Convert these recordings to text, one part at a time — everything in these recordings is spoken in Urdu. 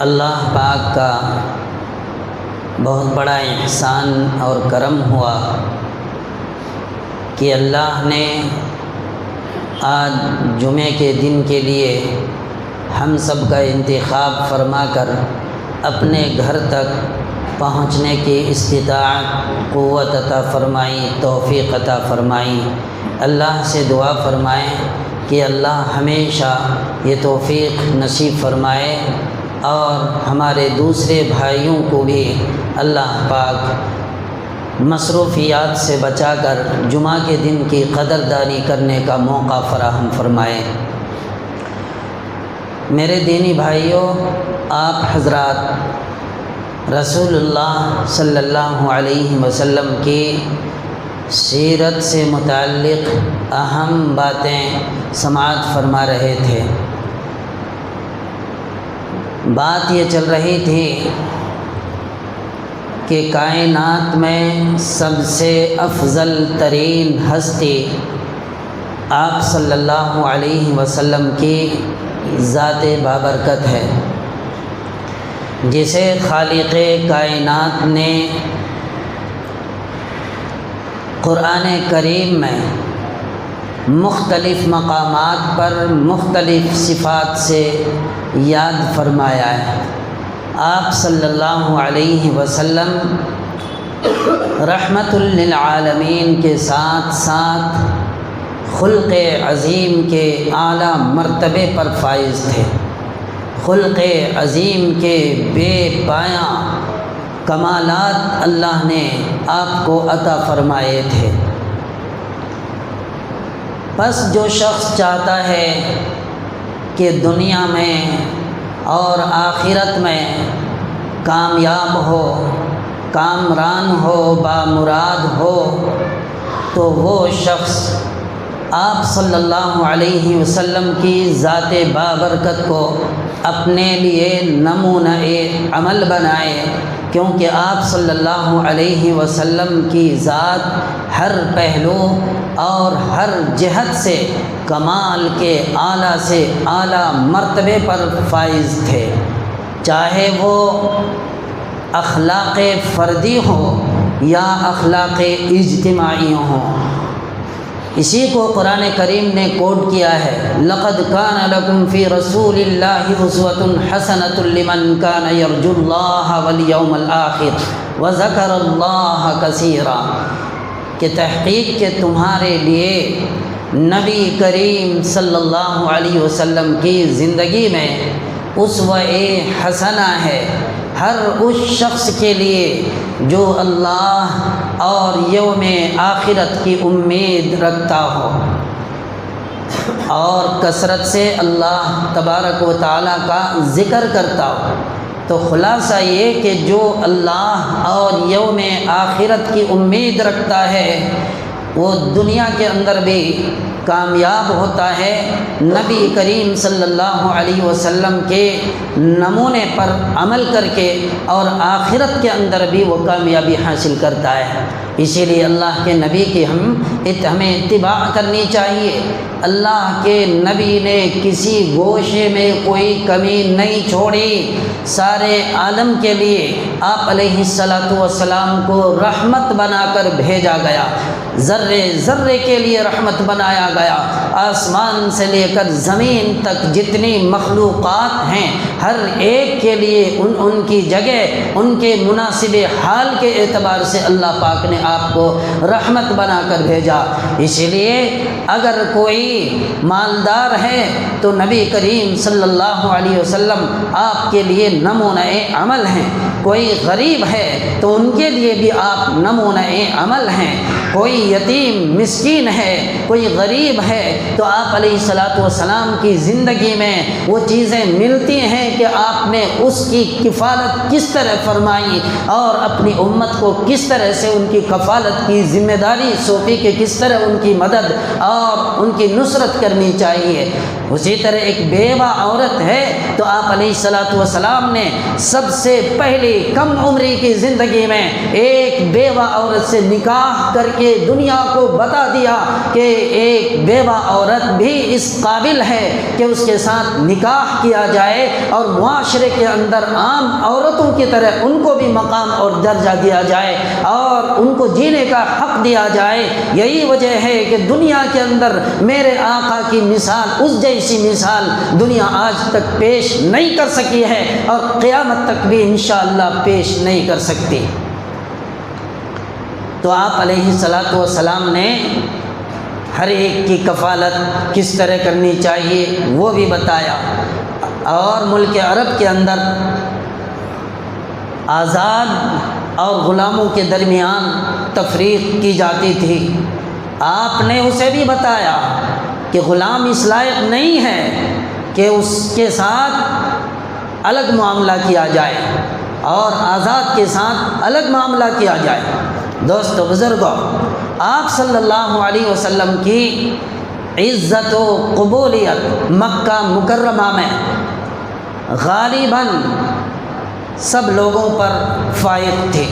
اللہ پاک کا بہت بڑا احسان اور کرم ہوا کہ اللہ نے آج جمعے کے دن کے لیے ہم سب کا انتخاب فرما کر اپنے گھر تک پہنچنے کی استطاعت قوت عطا فرمائی، توفیق عطا فرمائی۔ اللہ سے دعا فرمائیں کہ اللہ ہمیشہ یہ توفیق نصیب فرمائے اور ہمارے دوسرے بھائیوں کو بھی اللہ پاک مصروفیات سے بچا کر جمعہ کے دن کی قدردانی کرنے کا موقع فراہم فرمائے۔ میرے دینی بھائیوں، آپ حضرات رسول اللہ صلی اللہ علیہ وسلم کی سیرت سے متعلق اہم باتیں سماعت فرما رہے تھے۔ بات یہ چل رہی تھی کہ کائنات میں سب سے افضل ترین ہستی آپ صلی اللہ علیہ وسلم کی ذات بابرکت ہے، جسے خالق کائنات نے قرآن کریم میں مختلف مقامات پر مختلف صفات سے یاد فرمایا ہے۔ آپ صلی اللہ علیہ وسلم رحمت للعالمین کے ساتھ ساتھ خلق عظیم کے اعلیٰ مرتبے پر فائز تھے۔ خلق عظیم کے بے پایاں کمالات اللہ نے آپ کو عطا فرمائے تھے۔ بس جو شخص چاہتا ہے کہ دنیا میں اور آخرت میں کامیاب ہو، کامران ہو، بامراد ہو، تو وہ شخص آپ صلی اللہ علیہ وسلم کی ذات بابرکت کو اپنے لیے نمونہ عمل بنائے، کیونکہ آپ صلی اللہ علیہ وسلم کی ذات ہر پہلو اور ہر جہت سے کمال کے اعلیٰ سے اعلیٰ مرتبے پر فائز تھے، چاہے وہ اخلاق فردی ہو یا اخلاق اجتماعی ہوں۔ اسی کو قرآن کریم نے کوٹ کیا ہے، لقد کان لکم فی رسول اللہ اسوۃ حسنۃ لمن کان یرجو اللہ والیوم الآخر وذکر اللہ کثیرا، کہ تحقیق کہ تمہارے لیے نبی کریم صلی اللہ علیہ وسلم کی زندگی میں اسوہ حسنہ ہے ہر اس شخص کے لیے جو اللہ اور یوم آخرت کی امید رکھتا ہو اور کثرت سے اللہ تبارک و تعالیٰ کا ذکر کرتا ہو۔ تو خلاصہ یہ کہ جو اللہ اور یوم آخرت کی امید رکھتا ہے وہ دنیا کے اندر بھی کامیاب ہوتا ہے، نبی کریم صلی اللہ علیہ وسلم کے نمونے پر عمل کر کے، اور آخرت کے اندر بھی وہ کامیابی حاصل کرتا ہے۔ اسی لیے اللہ کے نبی کی ہمیں اتباع کرنی چاہیے۔ اللہ کے نبی نے کسی گوشے میں کوئی کمی نہیں چھوڑی، سارے عالم کے لیے آپ علیہ الصلاۃ والسلام کو رحمت بنا کر بھیجا گیا، ذرے ذرے کے لیے رحمت بنایا گیا۔ آسمان سے لے کر زمین تک جتنی مخلوقات ہیں ہر ایک کے لیے ان کی جگہ، ان کے مناسب حال کے اعتبار سے اللہ پاک نے آپ کو رحمت بنا کر بھیجا۔ اسی لیے اگر کوئی مالدار ہے تو نبی کریم صلی اللہ علیہ وسلم آپ کے لیے نمونہ عمل ہیں، کوئی غریب ہے تو ان کے لیے بھی آپ نمونہ عمل ہیں، کوئی یتیم مسکین ہے، کوئی غریب ہے تو آپ علیہ الصلاۃ والسلام کی زندگی میں وہ چیزیں ملتی ہیں کہ آپ نے اس کی کفالت کس طرح فرمائی اور اپنی امت کو کس طرح سے ان کی کفالت کی ذمہ داری سونپی کہ کس طرح ان کی مدد اور ان کی نصرت کرنی چاہیے۔ اسی طرح ایک بیوہ عورت ہے تو آپ علیہ الصلوۃ والسلام نے سب سے پہلی کم عمری کی زندگی میں ایک بیوہ عورت سے نکاح کر کے دنیا کو بتا دیا کہ ایک بیوہ عورت بھی اس قابل ہے کہ اس کے ساتھ نکاح کیا جائے اور معاشرے کے اندر عام عورتوں کی طرح ان کو بھی مقام اور درجہ دیا جائے اور ان کو جینے کا حق دیا جائے۔ یہی وجہ ہے کہ دنیا کے اندر میرے آقا کی مثال، اس جیسی مثال دنیا آج تک پیش نہیں کر سکی ہے اور قیامت تک بھی انشاءاللہ پیش نہیں کر سکتی۔ تو آپ علیہ الصلوۃ والسلام نے ہر ایک کی کفالت کس طرح کرنی چاہیے وہ بھی بتایا، اور ملک عرب کے اندر آزاد اور غلاموں کے درمیان تفریق کی جاتی تھی۔ آپ نے اسے بھی بتایا کہ غلام اس لائق نہیں ہے کہ اس کے ساتھ الگ معاملہ کیا جائے اور آزاد کے ساتھ الگ معاملہ کیا جائے۔ دوستو بزرگوں، آپ صلی اللہ علیہ وسلم کی عزت و قبولیت مکہ مکرمہ میں غالباً سب لوگوں پر فائق تھی۔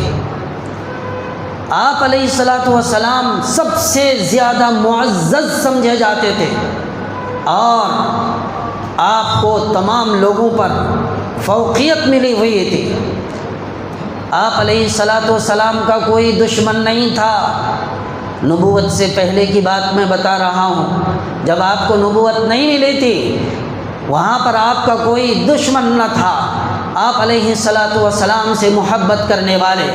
آپ علیہ الصلوۃ والسلام سب سے زیادہ معزز سمجھے جاتے تھے اور آپ کو تمام لوگوں پر فوقیت ملی ہوئی تھی۔ آپ علیہ الصلوۃ والسلام کا کوئی دشمن نہیں تھا۔ نبوت سے پہلے کی بات میں بتا رہا ہوں، جب آپ کو نبوت نہیں ملی تھی وہاں پر آپ کا کوئی دشمن نہ تھا۔ آپ علیہ الصلوۃ والسلام سے محبت کرنے والے،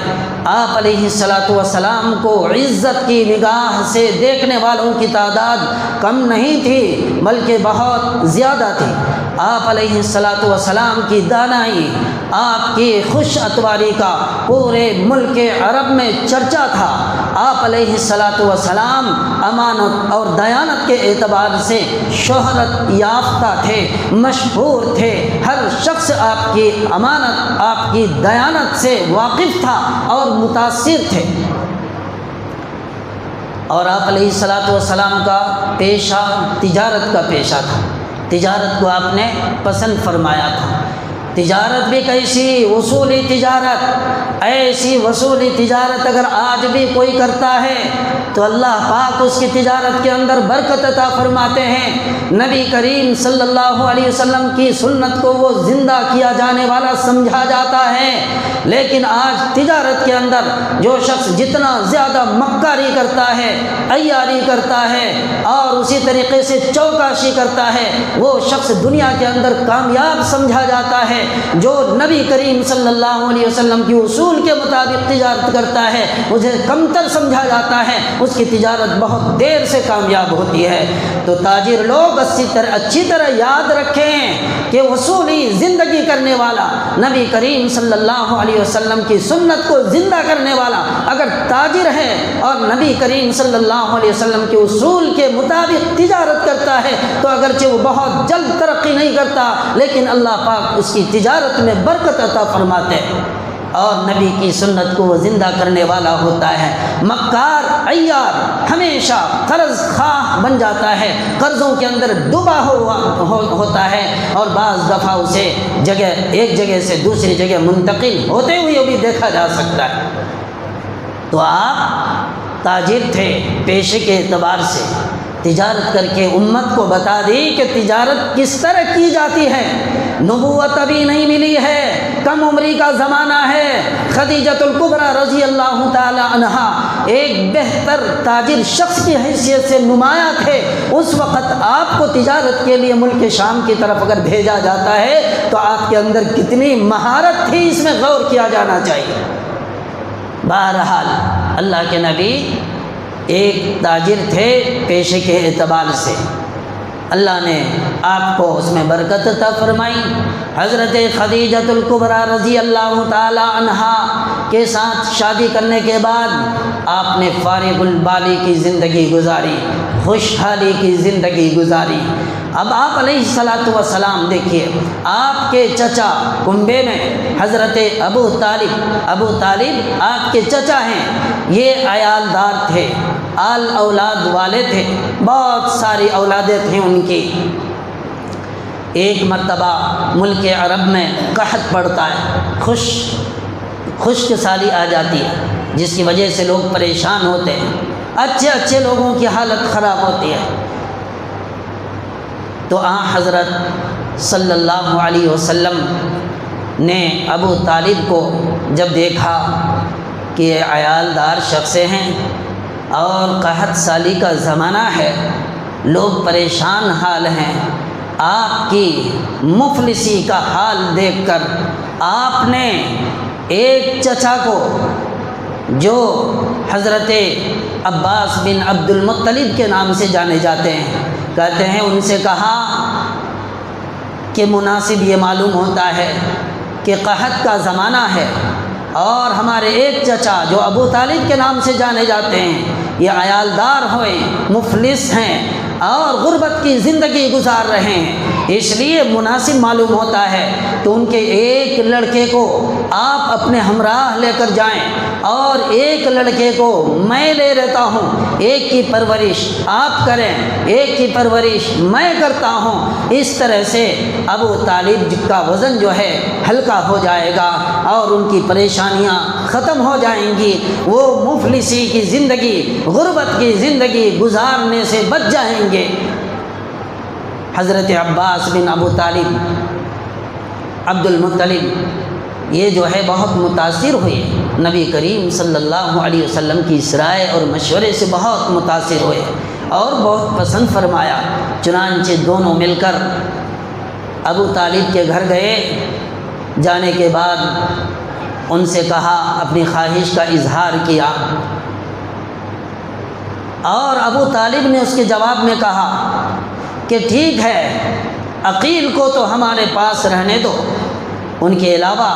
آپ علیہ الصلوۃ والسلام کو عزت کی نگاہ سے دیکھنے والوں کی تعداد کم نہیں تھی بلکہ بہت زیادہ تھی۔ آپ علیہ الصلوۃ والسلام کی دانائی، آپ کی خوش اتواری کا پورے ملک عرب میں چرچا تھا۔ آپ علیہ الصلوۃ والسلام امانت اور دیانت کے اعتبار سے شہرت یافتہ تھے، مشہور تھے۔ ہر شخص آپ کی امانت، آپ کی دیانت سے واقف تھا اور متاثر تھے۔ اور آپ علیہ الصلوۃ والسلام کا پیشہ تجارت کا پیشہ تھا، تجارت کو آپ نے پسند فرمایا تھا۔ تجارت بھی کیسی وصولی تجارت، ایسی وصولی تجارت اگر آج بھی کوئی کرتا ہے تو اللہ پاک اس کی تجارت کے اندر برکت عطا فرماتے ہیں۔ نبی کریم صلی اللہ علیہ وسلم کی سنت کو وہ زندہ کیا جانے والا سمجھا جاتا ہے، لیکن آج تجارت کے اندر جو شخص جتنا زیادہ مکاری کرتا ہے، عیاری کرتا ہے اور اسی طریقے سے چوکاشی کرتا ہے، وہ شخص دنیا کے اندر کامیاب سمجھا جاتا ہے۔ جو نبی کریم صلی اللہ علیہ وسلم کی اصول کے مطابق تجارت کرتا ہے اسے کمتر سمجھا جاتا ہے، اس کی تجارت بہت دیر سے کامیاب ہوتی ہے۔ تو تاجر لوگ اچھی طرح یاد رکھیں کہ وصولی زندگی کرنے والا، نبی کریم صلی اللہ علیہ وسلم کی سنت کو زندہ کرنے والا اگر تاجر ہے اور نبی کریم صلی اللہ علیہ وسلم کے اصول کے مطابق تجارت کرتا ہے تو اگرچہ وہ بہت جلد ترقی نہیں کرتا لیکن اللہ پاک اس کی تجارت میں برکت عطا فرماتے ہیں اور نبی کی سنت کو وہ زندہ کرنے والا ہوتا ہے۔ مکار عیار ہمیشہ قرض خواہ بن جاتا ہے، قرضوں کے اندر ڈوبا ہوتا ہے اور بعض دفعہ اسے ایک جگہ سے دوسری جگہ منتقل ہوتے ہوئے بھی دیکھا جا سکتا ہے۔ تو آپ تاجر تھے، پیشے کے اعتبار سے تجارت کر کے امت کو بتا دی کہ تجارت کس طرح کی جاتی ہے۔ نبوت ابھی نہیں ملی ہے، کم عمری کا زمانہ ہے۔ خدیجۃ الکبریٰ رضی اللہ تعالی عنہا ایک بہتر تاجر شخص کی حیثیت سے نمایاں تھے۔ اس وقت آپ کو تجارت کے لیے ملک شام کی طرف اگر بھیجا جاتا ہے تو آپ کے اندر کتنی مہارت تھی اس میں غور کیا جانا چاہیے۔ بہرحال اللہ کے نبی ایک تاجر تھے پیشے کے اعتبار سے، اللہ نے آپ کو اس میں برکت عطا فرمائی۔ حضرت خدیجۃ الکبریٰ رضی اللہ تعالی عنہا کے ساتھ شادی کرنے کے بعد آپ نے فارغ البالی کی زندگی گزاری، خوشحالی کی زندگی گزاری۔ اب آپ علیہ الصلوۃ والسلام دیکھیے، آپ کے چچا کنبے میں حضرت ابو طالب آپ کے چچا ہیں، یہ عیالدار تھے، آل اولاد والے تھے، بہت ساری اولادیں تھیں ان کی۔ ایک مرتبہ ملک عرب میں قحط پڑتا ہے، خشک سالی آ جاتی ہے، جس کی وجہ سے لوگ پریشان ہوتے ہیں، اچھے لوگوں کی حالت خراب ہوتی ہے۔ تو حضرت صلی اللہ علیہ وسلم نے ابو طالب کو جب دیکھا کہ یہ عیالدار شخص ہیں اور قحط سالی کا زمانہ ہے، لوگ پریشان حال ہیں، آپ کی مفلسی کا حال دیکھ کر آپ نے ایک چچا کو جو حضرت عباس بن عبد المطلب کے نام سے جانے جاتے ہیں، کہتے ہیں ان سے کہا کہ مناسب یہ معلوم ہوتا ہے کہ قحط کا زمانہ ہے اور ہمارے ایک چچا جو ابو طالب کے نام سے جانے جاتے ہیں یہ عیالدار ہوئے، مفلس ہیں اور غربت کی زندگی گزار رہے ہیں، اس لیے مناسب معلوم ہوتا ہے کہ ان کے ایک لڑکے کو آپ اپنے ہمراہ لے کر جائیں اور ایک لڑکے کو میں لے لیتا ہوں، ایک کی پرورش آپ کریں، ایک کی پرورش میں کرتا ہوں، اس طرح سے ابو طالب کا وزن جو ہے ہلکا ہو جائے گا اور ان کی پریشانیاں ختم ہو جائیں گی، وہ مفلسی کی زندگی، غربت کی زندگی گزارنے سے بچ جائیں گے۔ حضرت عباس بن ابو طالب عبد المطلب یہ جو ہے بہت متاثر ہوئے، نبی کریم صلی اللہ علیہ وسلم کی اس رائے اور مشورے سے بہت متاثر ہوئے اور بہت پسند فرمایا، چنانچہ دونوں مل کر ابو طالب کے گھر گئے، جانے کے بعد ان سے کہا، اپنی خواہش کا اظہار کیا اور ابو طالب نے اس کے جواب میں کہا کہ ٹھیک ہے، عقیل کو تو ہمارے پاس رہنے دو، ان کے علاوہ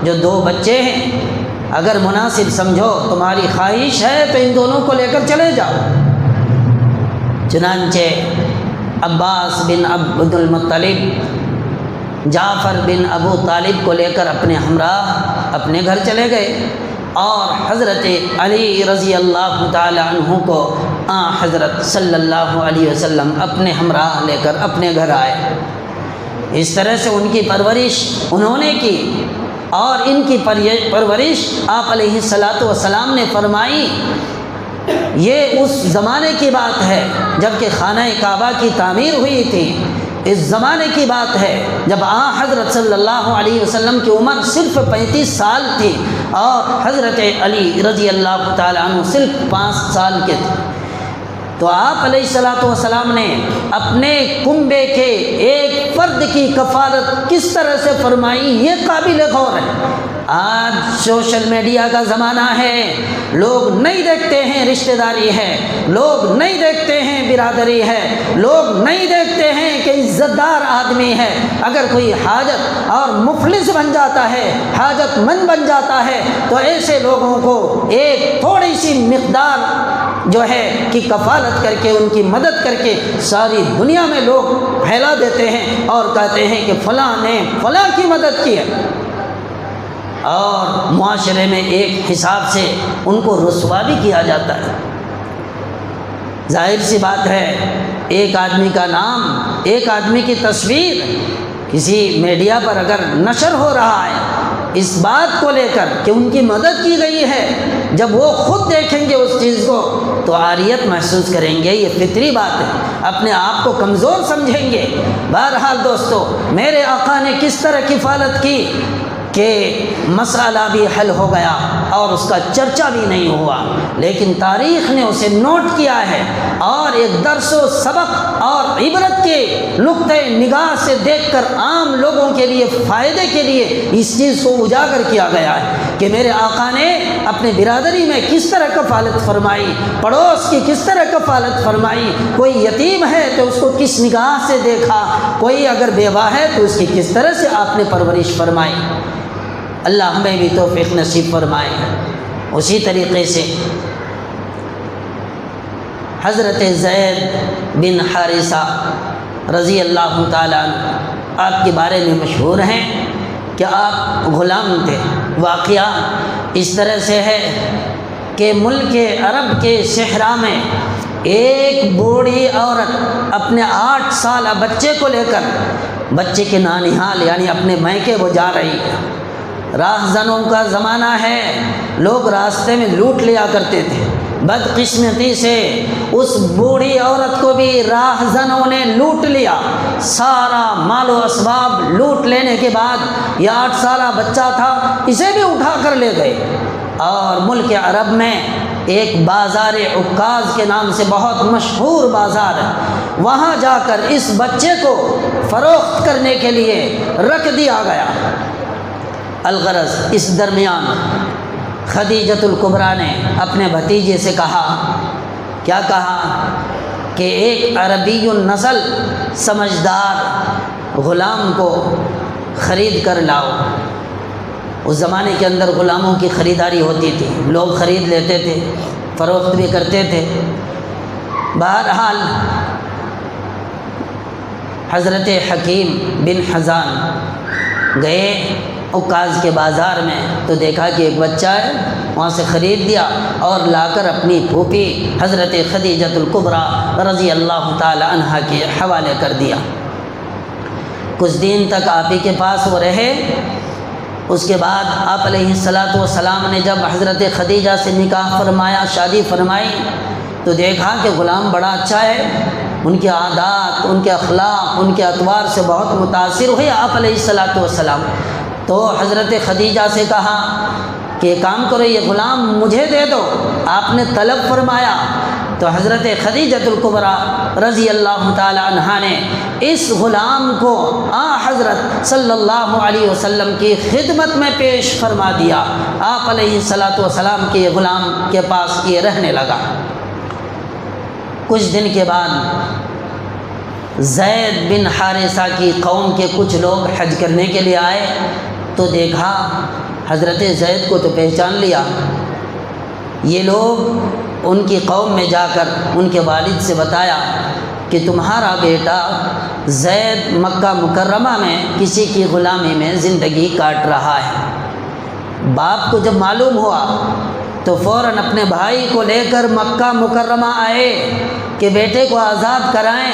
جو 2 بچے ہیں اگر مناسب سمجھو، تمہاری خواہش ہے تو ان دونوں کو لے کر چلے جاؤ۔ چنانچہ عباس بن عبد المطلب جعفر بن ابو طالب کو لے کر اپنے ہمراہ اپنے گھر چلے گئے اور حضرت علی رضی اللہ تعالی عنہ کو حضرت صلی اللہ علیہ وسلم اپنے ہمراہ لے کر اپنے گھر آئے۔ اس طرح سے ان کی پرورش انہوں نے کی اور ان کی پرورش آپ علیہ الصلاۃ والسلام نے فرمائی۔ یہ اس زمانے کی بات ہے جب کہ خانہ کعبہ کی تعمیر ہوئی تھی، اس زمانے کی بات ہے جب حضرت صلی اللہ علیہ وسلم کی عمر صرف 35 سال تھی اور حضرت علی رضی اللہ تعالیٰ عنہ صرف 5 سال کے تھے۔ تو آپ علیہ الصلاۃ والسلام نے اپنے کنبے کے ایک فرد کی کفالت کس طرح سے فرمائی، یہ قابل غور ہے۔ آج سوشل میڈیا کا زمانہ ہے، لوگ نہیں دیکھتے ہیں رشتہ داری ہے، لوگ نہیں دیکھتے ہیں برادری ہے، لوگ نہیں دیکھتے ہیں کہ عزت دار آدمی ہے، اگر کوئی حاجت اور مفلس بن جاتا ہے، حاجت مند بن جاتا ہے، تو ایسے لوگوں کو ایک تھوڑی سی مقدار جو ہے کہ کفالت کر کے، ان کی مدد کر کے ساری دنیا میں لوگ پھیلا دیتے ہیں اور کہتے ہیں کہ فلاں نے فلاں کی مدد کی ہے، اور معاشرے میں ایک حساب سے ان کو رسوا بھی کیا جاتا ہے۔ ظاہر سی بات ہے، ایک آدمی کا نام، ایک آدمی کی تصویر کسی میڈیا پر اگر نشر ہو رہا ہے اس بات کو لے کر کہ ان کی مدد کی گئی ہے، جب وہ خود دیکھیں گے اس چیز کو تو عاریت محسوس کریں گے، یہ فطری بات ہے، اپنے آپ کو کمزور سمجھیں گے۔ بہرحال دوستو، میرے آقا نے کس طرح کفالت کی کہ مسئلہ بھی حل ہو گیا اور اس کا چرچا بھی نہیں ہوا، لیکن تاریخ نے اسے نوٹ کیا ہے اور ایک درس و سبق اور عبرت کے نقطۂ نگاہ سے دیکھ کر عام لوگوں کے لیے فائدے کے لیے اس چیز کو اجاگر کیا گیا ہے کہ میرے آقا نے اپنے برادری میں کس طرح کفالت فرمائی، پڑوس کی کس طرح کفالت فرمائی، کوئی یتیم ہے تو اس کو کس نگاہ سے دیکھا، کوئی اگر بیوہ ہے تو اس کی کس طرح سے آپ نے پرورش فرمائی۔ اللہ ہمیں بھی توفیق نصیب فرمائے۔ اسی طریقے سے حضرت زید بن حارثہ رضی اللہ تعالیٰ عنہ آپ کے بارے میں مشہور ہیں کہ آپ غلام تھے۔ واقعہ اس طرح سے ہے کہ ملک عرب کے صحرا میں ایک بوڑھی عورت اپنے 8 سالہ بچے کو لے کر بچے کے نانحال یعنی اپنے میکے وہ جا رہی ہے۔ راہزنوں کا زمانہ ہے، لوگ راستے میں لوٹ لیا کرتے تھے۔ بدقسمتی سے اس بوڑھی عورت کو بھی راہزنوں نے لوٹ لیا، سارا مال و اسباب لوٹ لینے کے بعد یہ 8 سالہ بچہ تھا، اسے بھی اٹھا کر لے گئے۔ اور ملک عرب میں ایک بازار عکاظ کے نام سے بہت مشہور بازار ہے، وہاں جا کر اس بچے کو فروخت کرنے کے لیے رکھ دیا گیا۔ الغرض اس درمیان خدیجۃ الکبریٰ نے اپنے بھتیجے سے کہا، کیا کہا کہ ایک عربی النسل سمجھدار غلام کو خرید کر لاؤ۔ اس زمانے کے اندر غلاموں کی خریداری ہوتی تھی، لوگ خرید لیتے تھے، فروخت بھی کرتے تھے۔ بہرحال حضرت حکیم بن حزام گئے عکاظ کے بازار میں تو دیکھا کہ ایک بچہ ہے، وہاں سے خرید لیا اور لا کر اپنی پھوپھی حضرت خدیجۃ الکبریٰ رضی اللہ تعالی عنہا کے حوالے کر دیا۔ کچھ دن تک آپ ہی کے پاس وہ رہے۔ اس کے بعد آپ علیہ السلام نے جب حضرت خدیجہ سے نکاح فرمایا، شادی فرمائی، تو دیکھا کہ غلام بڑا اچھا ہے، ان کے عادات، ان کے اخلاق، ان کے اطوار سے بہت متاثر ہوئے آپ علیہ السلام۔ تو حضرت خدیجہ سے کہا کہ کام کرو، یہ غلام مجھے دے دو، آپ نے طلب فرمایا۔ تو حضرت خدیجۃ الکبریٰ رضی اللہ تعالی عنہا نے اس غلام کو حضرت صلی اللہ علیہ وسلم کی خدمت میں پیش فرما دیا۔ آپ علیہ السلام کے یہ غلام کے پاس یہ رہنے لگا۔ کچھ دن کے بعد زید بن حارثہ کی قوم کے کچھ لوگ حج کرنے کے لیے آئے تو دیکھا حضرت زید کو تو پہچان لیا۔ یہ لوگ ان کی قوم میں جا کر ان کے والد سے بتایا کہ تمہارا بیٹا زید مکہ مکرمہ میں کسی کی غلامی میں زندگی کاٹ رہا ہے۔ باپ کو جب معلوم ہوا تو فوراً اپنے بھائی کو لے کر مکہ مکرمہ آئے کہ بیٹے کو آزاد کرائیں۔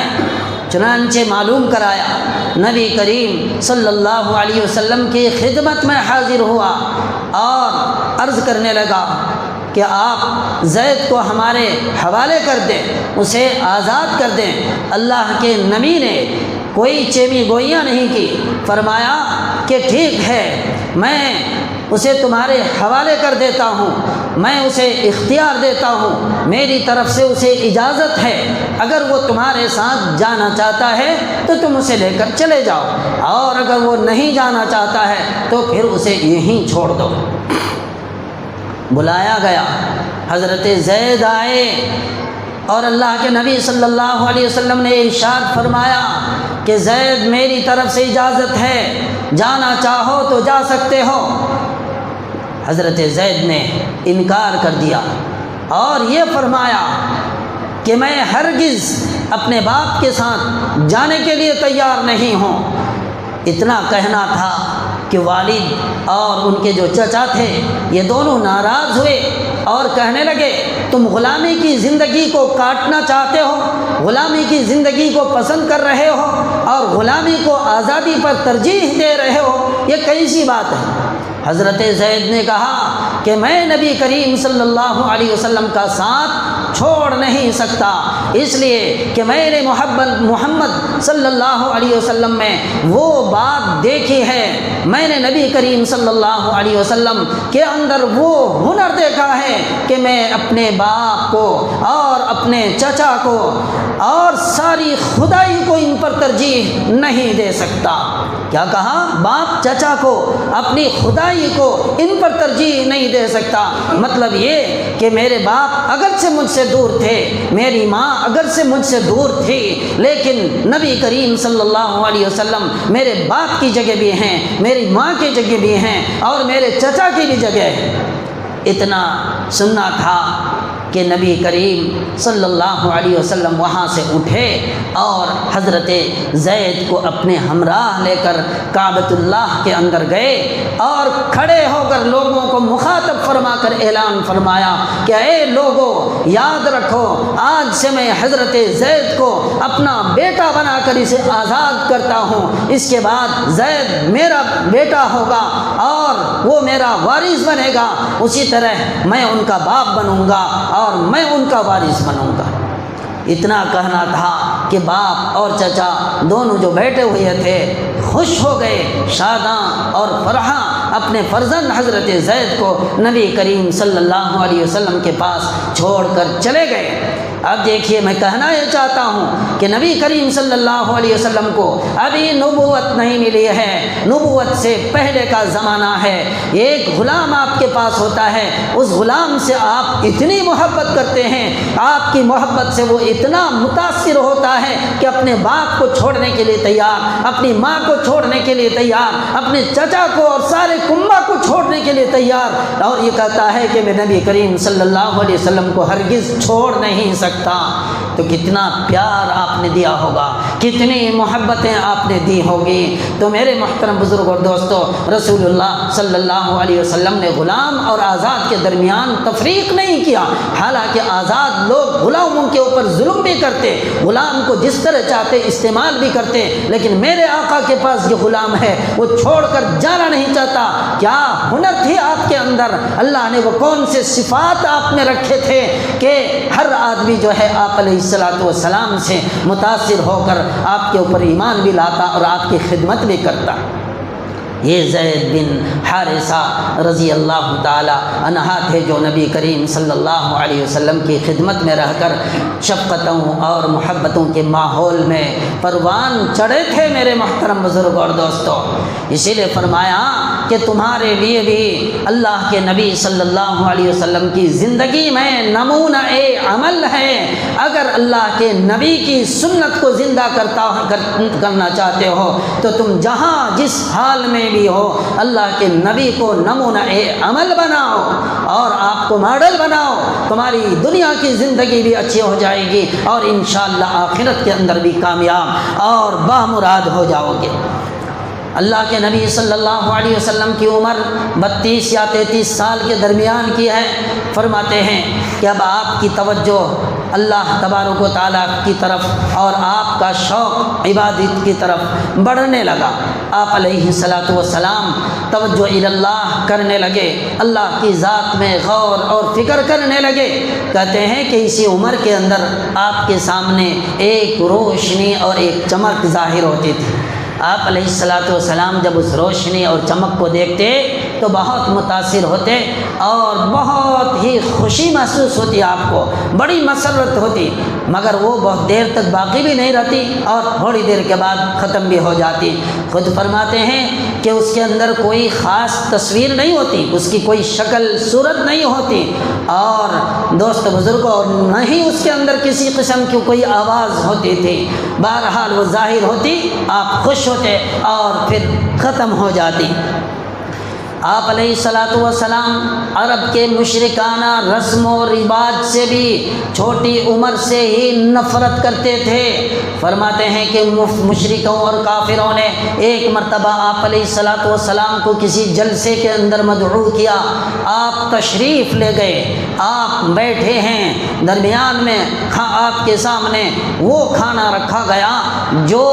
چنانچہ معلوم کرایا، نبی کریم صلی اللہ علیہ وسلم کی خدمت میں حاضر ہوا اور عرض کرنے لگا کہ آپ زید کو ہمارے حوالے کر دیں، اسے آزاد کر دیں۔ اللہ کے نبی نے کوئی چیمی گوئیاں نہیں کی، فرمایا کہ ٹھیک ہے، میں اسے تمہارے حوالے کر دیتا ہوں، میں اسے اختیار دیتا ہوں، میری طرف سے اسے اجازت ہے، اگر وہ تمہارے ساتھ جانا چاہتا ہے تو تم اسے لے کر چلے جاؤ، اور اگر وہ نہیں جانا چاہتا ہے تو پھر اسے یہیں چھوڑ دو۔ بلایا گیا، حضرت زید آئے اور اللہ کے نبی صلی اللہ علیہ وسلم نے ارشاد فرمایا کہ زید میری طرف سے اجازت ہے، جانا چاہو تو جا سکتے ہو۔ حضرت زید نے انکار کر دیا اور یہ فرمایا کہ میں ہرگز اپنے باپ کے ساتھ جانے کے لیے تیار نہیں ہوں۔ اتنا کہنا تھا کہ والد اور ان کے جو چچا تھے یہ دونوں ناراض ہوئے اور کہنے لگے تم غلامی کی زندگی کو کاٹنا چاہتے ہو، غلامی کی زندگی کو پسند کر رہے ہو اور غلامی کو آزادی پر ترجیح دے رہے ہو، یہ کیسی بات ہے؟ حضرت زید نے کہا کہ میں نبی کریم صلی اللہ علیہ وسلم کا ساتھ چھوڑ نہیں سکتا، اس لیے کہ میں نے محمد صلی اللہ علیہ وسلم میں وہ بات دیکھی ہے، میں نے نبی کریم صلی اللہ علیہ وسلم کے اندر وہ ہنر دیکھا ہے کہ میں اپنے باپ کو اور اپنے چچا کو اور ساری خدائی کو ان پر ترجیح نہیں دے سکتا۔ کیا کہا؟ باپ چچا کو، اپنی خدائی کو ان پر ترجیح نہیں دے سکتا۔ مطلب یہ کہ میرے باپ اگر سے مجھ سے دور تھے، میری ماں اگر سے مجھ سے دور تھی، لیکن نبی کریم صلی اللہ علیہ وسلم میرے باپ کی جگہ بھی ہیں، میری ماں کی جگہ بھی ہیں اور میرے چچا کی بھی جگہ ہے۔ اتنا سننا تھا کہ نبی کریم صلی اللہ علیہ وسلم وہاں سے اٹھے اور حضرت زید کو اپنے ہمراہ لے کر کعبۃ اللہ کے اندر گئے اور کھڑے ہو کر لوگوں کو مخاطب فرما کر اعلان فرمایا کہ اے لوگوں، یاد رکھو آج سے میں حضرت زید کو اپنا بیٹا بنا کر اسے آزاد کرتا ہوں، اس کے بعد زید میرا بیٹا ہوگا اور وہ میرا وارث بنے گا، اسی طرح میں ان کا باپ بنوں گا اور میں ان کا وارث بنوں گا۔ اتنا کہنا تھا کہ باپ اور چچا دونوں جو بیٹھے ہوئے تھے خوش ہو گئے، شاداں اور فرحاں اپنے فرزند حضرت زید کو نبی کریم صلی اللہ علیہ وسلم کے پاس چھوڑ کر چلے گئے۔ اب دیکھیے، میں کہنا یہ چاہتا ہوں کہ نبی کریم صلی اللہ علیہ وسلم کو ابھی نبوت نہیں ملی ہے، نبوت سے پہلے کا زمانہ ہے۔ ایک غلام آپ کے پاس ہوتا ہے، اس غلام سے آپ اتنی محبت کرتے ہیں، آپ کی محبت سے وہ اتنا متاثر ہوتا ہے کہ اپنے باپ کو چھوڑنے کے لیے تیار، اپنی ماں کو چھوڑنے کے لیے تیار، اپنے چچا کو اور سارے کنبہ کو چھوڑنے کے لیے تیار، اور یہ کہتا ہے کہ میں نبی کریم صلی اللہ علیہ وسلم کو ہرگز چھوڑ نہیں سکتا۔ تو کتنا پیار آپ نے دیا ہوگا، کتنی محبتیں آپ نے دی ہوگی۔ تو میرے محترم بزرگ اور دوستو، رسول اللہ صلی اللہ علیہ وسلم نے غلام اور آزاد کے درمیان تفریق نہیں کیا، حالانکہ آزاد لوگ غلاموں کے اوپر ظلم بھی کرتے، غلام کو جس طرح چاہتے استعمال بھی کرتے، لیکن میرے آقا کے پاس جو غلام ہے وہ چھوڑ کر جانا نہیں چاہتا۔ کیا ہنر تھی آپ کے اندر، اللہ نے وہ کون سے صفات آپ میں رکھے تھے کہ ہر آدمی جو ہے آپ علیہ السلام سے متاثر ہو کر آپ کے اوپر ایمان بھی لاتا اور آپ کی خدمت بھی کرتا۔ یہ زید بن حارثہ رضی اللہ تعالی عنہ تھے جو نبی کریم صلی اللہ علیہ وسلم کی خدمت میں رہ کر شفقتوں اور محبتوں کے ماحول میں پروان چڑھے تھے۔ میرے محترم بزرگ اور دوستو، اسی لیے فرمایا کہ تمہارے لیے بھی اللہ کے نبی صلی اللہ علیہ وسلم کی زندگی میں نمونہ عمل ہے۔ اگر اللہ کے نبی کی سنت کو زندہ کرنا چاہتے ہو تو تم جہاں جس حال میں بھی ہو اللہ کے نبی کو نمونہ عمل بناؤ اور آپ کو ماڈل بناؤ، تمہاری دنیا کی زندگی بھی اچھی ہو جائے گی اور انشاءاللہ آخرت کے اندر بھی کامیاب اور بامراد ہو جاؤ گے۔ اللہ کے نبی صلی اللہ علیہ وسلم کی عمر 32 یا 33 سال کے درمیان کی ہے۔ فرماتے ہیں کہ اب آپ کی توجہ اللہ تبارک و تعالیٰ کی طرف اور آپ کا شوق عبادت کی طرف بڑھنے لگا۔ آپ علیہ السلام توجہ اللہ کرنے لگے، اللہ کی ذات میں غور اور فکر کرنے لگے۔ کہتے ہیں کہ اسی عمر کے اندر آپ کے سامنے ایک روشنی اور ایک چمک ظاہر ہوتی تھی۔ آپ علیہ السلام جب اس روشنی اور چمک کو دیکھتے تو بہت متاثر ہوتے اور بہت ہی خوشی محسوس ہوتی، آپ کو بڑی مسرت ہوتی، مگر وہ بہت دیر تک باقی بھی نہیں رہتی اور تھوڑی دیر کے بعد ختم بھی ہو جاتی۔ خود فرماتے ہیں کہ اس کے اندر کوئی خاص تصویر نہیں ہوتی، اس کی کوئی شکل صورت نہیں ہوتی، اور دوست بزرگوں اور نہ ہی اس کے اندر کسی قسم کی کوئی آواز ہوتی تھی۔ بہرحال وہ ظاہر ہوتی، آپ خوش ہوتے اور پھر ختم ہو جاتی۔ آپ علیہ السلام عرب کے مشرکانہ رسم و رواج سے بھی چھوٹی عمر سے ہی نفرت کرتے تھے۔ فرماتے ہیں کہ مشرکوں اور کافروں نے ایک مرتبہ آپ علیہ السلام کو کسی جلسے کے اندر مدعو کیا۔ آپ تشریف لے گئے، آپ بیٹھے ہیں، درمیان میں آپ کے سامنے وہ کھانا رکھا گیا جو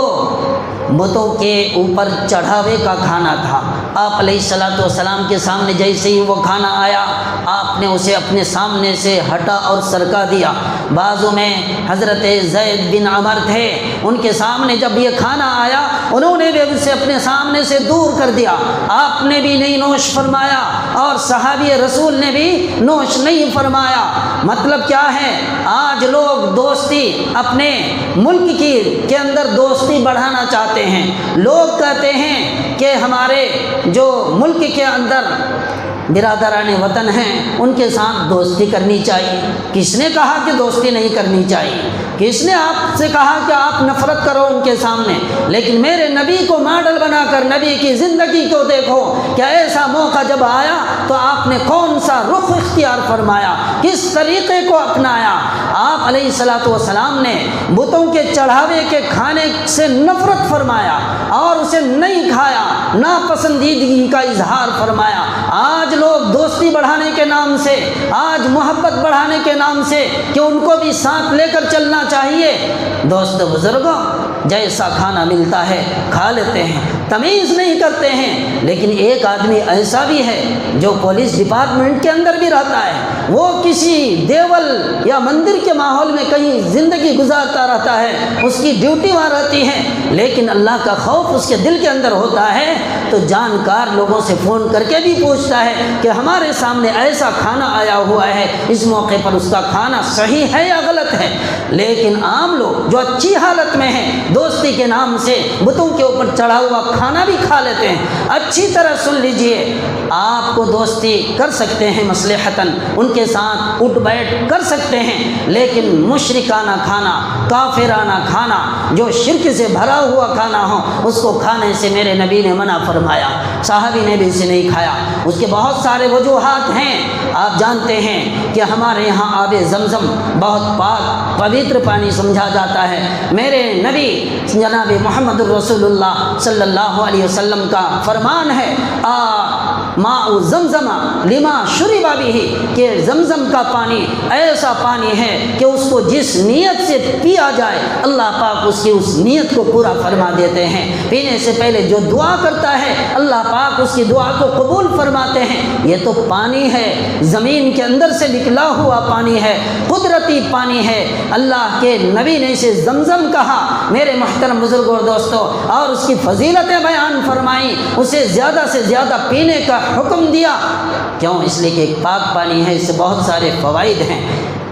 بتوں کے اوپر چڑھاوے کا کھانا تھا۔ آپ علیہ السلام کے سامنے جیسے ہی وہ کھانا آیا، آپ نے اسے اپنے سامنے سے ہٹا اور سرکا دیا۔ بازو میں حضرت زید بن عمر تھے، ان کے سامنے جب یہ کھانا آیا انہوں نے بھی اسے اپنے سامنے سے دور کر دیا۔ آپ نے بھی نہیں نوش فرمایا اور صحابی رسول نے بھی نوش نہیں فرمایا۔ مطلب کیا ہے؟ آج لوگ دوستی اپنے ملک کے اندر دوستی بڑھانا چاہتے ہیں۔ لوگ کہتے ہیں کہ ہمارے جو ملک کے اندر برادران وطن ہیں ان کے ساتھ دوستی کرنی چاہیے۔ کس نے کہا کہ دوستی نہیں کرنی چاہیے؟ کس نے آپ سے کہا کہ آپ نفرت کرو ان کے سامنے؟ لیکن میرے نبی کو ماڈل بنا کر نبی کی زندگی کو دیکھو کہ ایسا موقع جب آیا تو آپ نے کون سا رخ اختیار فرمایا، کس طریقے کو اپنایا۔ آپ علیہ الصلاۃ والسلام نے بتوں کے چڑھاوے کے کھانے سے نفرت فرمایا اور اسے نہیں کھایا، ناپسندیدگی کا اظہار فرمایا۔ آج لوگ دوستی بڑھانے کے نام سے، آج محبت بڑھانے کے نام سے کہ ان کو بھی ساتھ لے کر چلنا چاہیے، دوست بزرگوں جیسا کھانا ملتا ہے کھا لیتے ہیں، تمیز نہیں کرتے ہیں۔ لیکن ایک آدمی ایسا بھی ہے جو پولیس ڈپارٹمنٹ کے اندر بھی رہتا ہے، وہ کسی دیول یا مندر کے ماحول میں کہیں زندگی گزارتا رہتا ہے، اس کی ڈیوٹی وہاں رہتی ہے، لیکن اللہ کا خوف اس کے دل کے اندر ہوتا ہے تو جانکار لوگوں سے فون کر کے بھی پوچھتا ہے کہ ہمارے سامنے ایسا کھانا آیا ہوا ہے، اس موقع پر اس کا کھانا صحیح ہے یا غلط ہے۔ لیکن عام لوگ جو اچھی حالت میں ہیں دوستی کے نام سے بتوں کے اوپر چڑھا ہوا کھانا بھی کھا لیتے ہیں۔ اچھی طرح سن لیجئے، آپ کو دوستی کر سکتے ہیں مصلحتاً، ان کے ساتھ اٹھ بیٹھ کر سکتے ہیں، لیکن مشرکانہ کھانا، کافرانہ کھانا، جو شرک سے بھرا ہوا کھانا ہو، اس کو کھانے سے میرے نبی نے منع فرمایا، صحابی نے بھی اسے نہیں کھایا۔ اس کے بہت سارے وجوہات ہیں۔ آپ جانتے ہیں کہ ہمارے یہاں آب زمزم بہت پاک پوتر پانی سمجھا جاتا ہے۔ میرے نبی جناب محمد الرسول اللہ صلی اللہ علیہ وسلم کا فرمان ہے، ماء زمزم لما شرب به، کہ زمزم کا پانی ایسا پانی ہے کہ اس کو جس نیت سے پیا جائے اللہ پاک اس کی اس نیت کو پورا فرما دیتے ہیں۔ پینے سے پہلے جو دعا کرتا ہے اللہ پاک اس کی دعا کو قبول فرماتے ہیں۔ یہ تو پانی ہے، زمین کے اندر سے نکلا ہوا پانی ہے، قدرتی پانی ہے۔ اللہ کے نبی نے اسے زمزم کہا، میرے محترم بزرگوں اور دوستوں، اور اس کی فضیلتیں بیان فرمائیں، اسے زیادہ سے زیادہ پینے کا حکم دیا۔ کیوں؟ اس لیے کہ ایک پاک پانی ہے، اس سے بہت سارے فوائد ہیں۔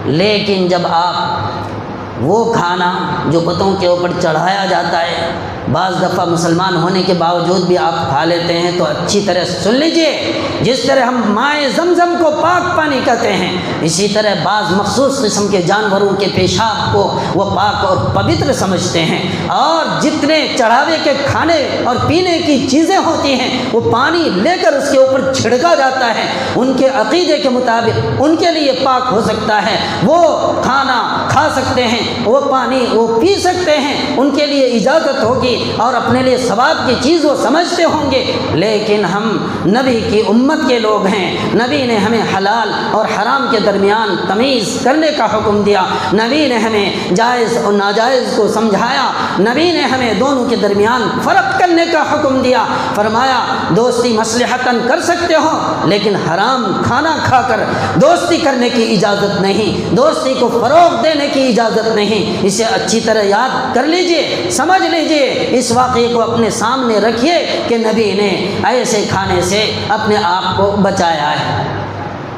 لیکن جب آپ وہ کھانا جو بتوں کے اوپر چڑھایا جاتا ہے، بعض دفعہ مسلمان ہونے کے باوجود بھی آپ کھا لیتے ہیں، تو اچھی طرح سن لیجئے، جس طرح ہم مائع زمزم کو پاک پانی کہتے ہیں، اسی طرح بعض مخصوص قسم کے جانوروں کے پیشاب کو وہ پاک اور پوتر سمجھتے ہیں۔ اور جتنے چڑھاوے کے کھانے اور پینے کی چیزیں ہوتی ہیں وہ پانی لے کر اس کے اوپر چھڑکا جاتا ہے، ان کے عقیدے کے مطابق ان کے لیے پاک ہو سکتا ہے، وہ کھانا کھا سکتے ہیں، وہ پانی وہ پی سکتے ہیں، ان کے لیے اجازت ہوگی اور اپنے لیے ثواب کی چیز وہ سمجھتے ہوں گے۔ لیکن ہم نبی کی امت کے لوگ ہیں، نبی نے ہمیں حلال اور حرام کے درمیان تمیز کرنے کا حکم دیا، نبی نے ہمیں جائز اور ناجائز کو سمجھایا، نبی نے ہمیں دونوں کے درمیان فرق کرنے کا حکم دیا۔ فرمایا دوستی مصلحتاً کر سکتے ہو، لیکن حرام کھانا کھا کر دوستی کرنے کی اجازت نہیں، دوستی کو فروغ دینے کی اجازت نہیں۔ اسے اچھی طرح یاد کر لیجئے، سمجھ لیجئے، اس واقعے کو اپنے سامنے رکھیے کہ نبی نے ایسے کھانے سے اپنے آپ کو بچایا ہے۔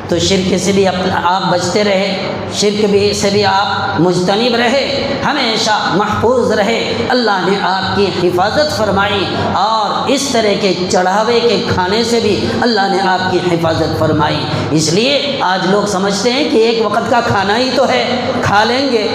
تو شرک سے بھی آپ بچتے رہے، شرک بھی سے بھی آپ مجتنب رہے، ہمیشہ محفوظ رہے۔ اللہ نے آپ کی حفاظت فرمائی، اور اس طرح کے چڑھاوے کے کھانے سے بھی اللہ نے آپ کی حفاظت فرمائی۔ اس لیے آج لوگ سمجھتے ہیں کہ ایک وقت کا کھانا ہی تو ہے، کھا لیں گے،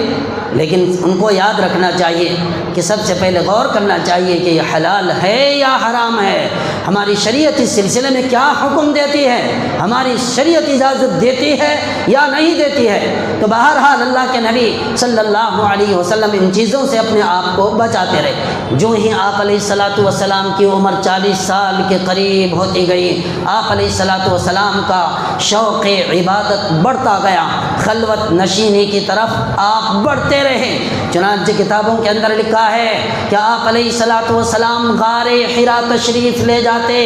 لیکن ان کو یاد رکھنا چاہیے کہ سب سے پہلے غور کرنا چاہیے کہ یہ حلال ہے یا حرام ہے، ہماری شریعت اس سلسلے میں کیا حکم دیتی ہے، ہماری شریعت اجازت دیتی ہے یا نہیں دیتی ہے۔ تو بہرحال اللہ کے نبی صلی اللہ علیہ وسلم ان چیزوں سے اپنے آپ کو بچاتے رہے۔ جو ہی آپ علیہ الصلاۃ والسلام کی عمر 40 سال کے قریب ہوتی گئی، آپ علیہ الصلاۃ والسلام کا شوق عبادت بڑھتا گیا، خلوت نشینی کی طرف آپ بڑھتے رہے۔ چنانچہ کتابوں کے اندر لکھا ہے کہ آپ علیہ الصلاۃ والسلام غار حرا تشریف لے جاتے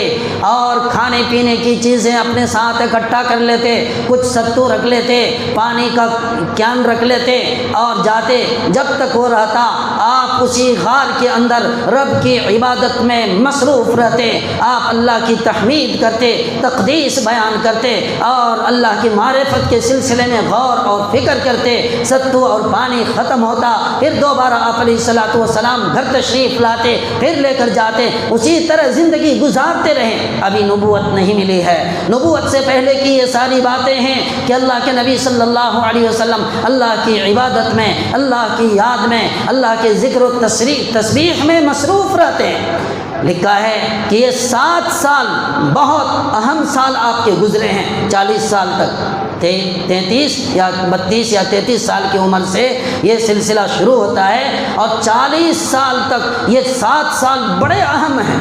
اور کھانے پینے کی چیزیں اپنے ساتھ اکٹھا کر لیتے، کچھ ستو رکھ لیتے، پانی کا کین رکھ لیتے اور جاتے۔ جب تک وہ رہتا آپ اسی غار کے اندر رب کی عبادت میں مصروف رہتے، آپ اللہ کی تحمید کرتے، تقدیس بیان کرتے اور اللہ کی معرفت کے سلسلے میں غور غور اور فکر کرتے، ستو اور پانی ختم ہوتا، پھر دوبارہ آپ علیہ الصلوۃ والسلام گھر تشریف لاتے، پھر لے کر جاتے، اسی طرح زندگی گزارتے رہے۔ ابھی نبوت نہیں ملی ہے۔ نبوت سے پہلے کی یہ ساری باتیں ہیں کہ اللہ کے نبی صلی اللہ علیہ وسلم اللہ کی عبادت میں، اللہ کی یاد میں، اللہ کے ذکر و تسبیح میں مصروف رہتے ہیں۔ لکھا ہے کہ یہ 7 سال بہت اہم سال آپ کے گزرے ہیں۔ 40 سال تک 33 یا 32 یا 33 سال کی عمر سے یہ سلسلہ شروع ہوتا ہے اور 40 سال تک یہ 7 سال بڑے اہم ہیں۔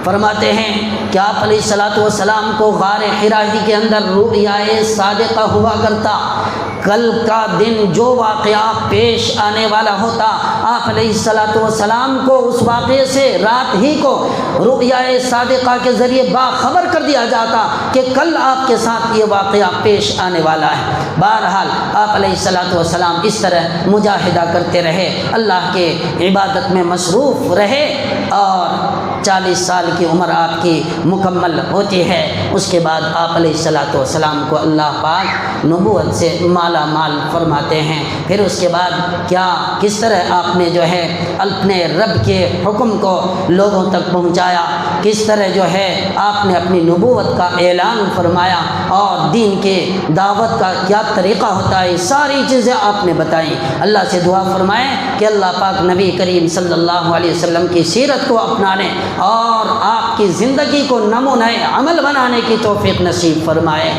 فرماتے ہیں کہ آپ علیہ الصلوۃ والسلام کو غار حرا ہی کے اندر رؤیائے صادقہ ہوا کرتا۔ کل کا دن جو واقعہ پیش آنے والا ہوتا، آپ علیہ الصلوۃ والسلام کو اس واقعے سے رات ہی کو رؤیائے صادقہ کے ذریعے باخبر کر دیا جاتا کہ کل آپ کے ساتھ یہ واقعہ پیش آنے والا ہے۔ بہرحال آپ علیہ الصلوۃ والسلام اس طرح مجاہدہ کرتے رہے، اللہ کے عبادت میں مصروف رہے اور 40 سال کی عمر آپ کی مکمل ہوتی ہے۔ اس کے بعد آپ علیہ الصلوۃ والسلام کو اللہ پاک نبوت سے مالا مال فرماتے ہیں۔ پھر اس کے بعد کس طرح آپ نے جو ہے اپنے رب کے حکم کو لوگوں تک پہنچایا، کس طرح جو ہے آپ نے اپنی نبوت کا اعلان فرمایا اور دین کے دعوت کا کیا طریقہ ہوتا ہے، ساری چیزیں آپ نے بتائیں۔ اللہ سے دعا فرمائیں کہ اللہ پاک نبی کریم صلی اللہ علیہ وسلم کی سیرت کو اپنانے اور آپ کی زندگی کو نمونۂ عمل بنانے کی توفیق نصیب فرمائے۔